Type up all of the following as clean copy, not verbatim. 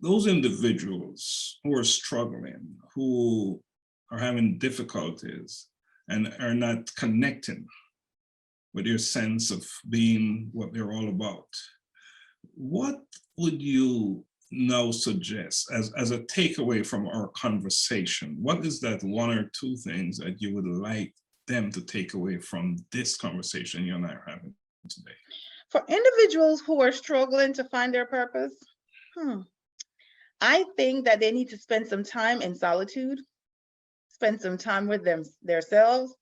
those individuals who are struggling, who are having difficulties and are not connecting with your sense of being what they're all about, what would you now suggest as a takeaway from our conversation? What is that one or two things that you would like them to take away from this conversation you and I are having today? For individuals who are struggling to find their purpose, I think that they need to spend some time in solitude, spend some time with themselves,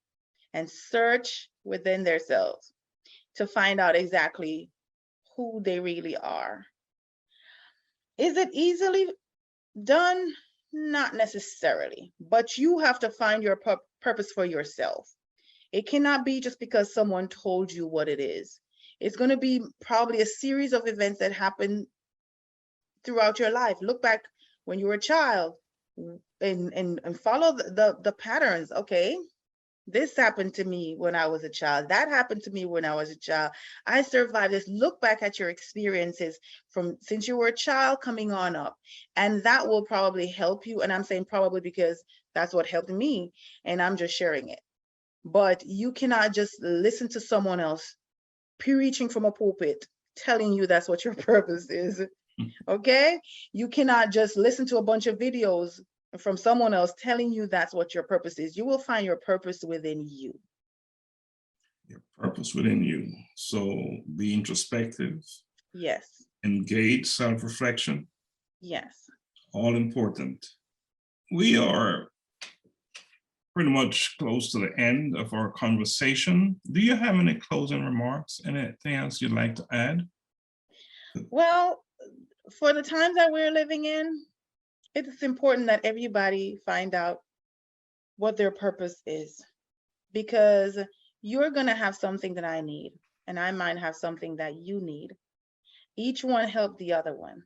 and search within themselves to find out exactly who they really are. Is it easily done? Not necessarily, but you have to find your purpose for yourself. It cannot be just because someone told you what it is. It's going to be probably a series of events that happen throughout your life. Look back when you were a child and follow the patterns. Okay, this happened to me when I was a child. That happened to me when I was a child. I survived this. Look back at your experiences from since you were a child coming on up. And that will probably help you. And I'm saying probably because that's what helped me. And I'm just sharing it. But you cannot just listen to someone else preaching from a pulpit telling you that's what your purpose is. Okay? You cannot just listen to a bunch of videos from someone else telling you that's what your purpose is. You will find your purpose within you. Your purpose within you. So be introspective. Yes. Engage self-reflection. Yes. All important. We are pretty much close to the end of our conversation. Do you have any closing remarks? Anything else you'd like to add? Well, for the times that we're living in, it's important that everybody find out what their purpose is, because you're going to have something that I need, and I might have something that you need. Each one help the other one,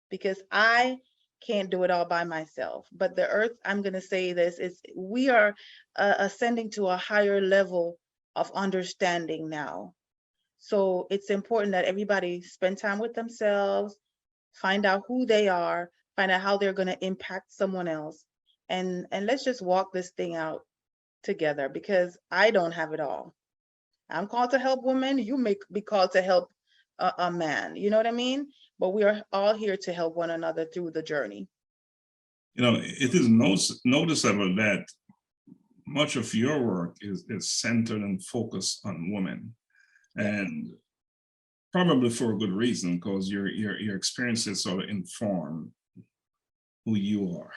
because I can't do it all by myself. But the earth, I'm going to say this, is we are ascending to a higher level of understanding now. So it's important that everybody spend time with themselves, find out who they are, find out how they're going to impact someone else. And let's just walk this thing out together, because I don't have it all. I'm called to help women. You may be called to help a man. You know what I mean? But we are all here to help one another through the journey. You know, it is noticeable that much of your work is centered and focused on women. And probably for a good reason, because your experiences sort of inform who you are.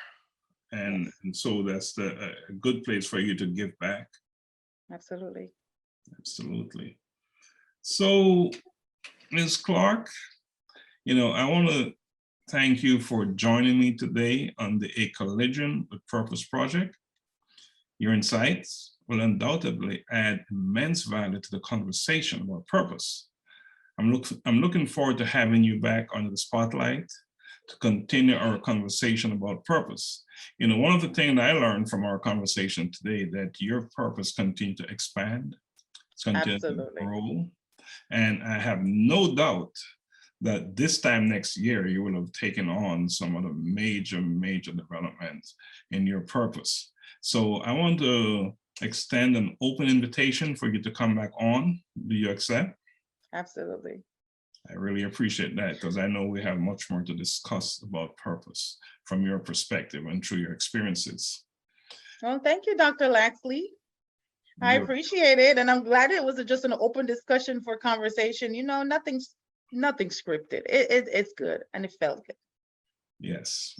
And so that's a good place for you to give back. Absolutely. Absolutely. So, Ms. Clarke, you know, I want to thank you for joining me today on the A Collision with Purpose project. Your insights will undoubtedly add immense value to the conversation about purpose. I'm looking forward to having you back under the spotlight to continue our conversation about purpose. You know, one of the things I learned from our conversation today, that your purpose continues to expand, it's continuing to grow. And I have no doubt that this time next year, you will have taken on some of the major developments in your purpose. So I want to extend an open invitation for you to come back on. Do you accept? Absolutely. I really appreciate that, because I know we have much more to discuss about purpose from your perspective and through your experiences. Well, thank you, Dr. Laxley. I appreciate it. And I'm glad it was just an open discussion for conversation. You know, nothing scripted. It's good, and it felt good. Yes.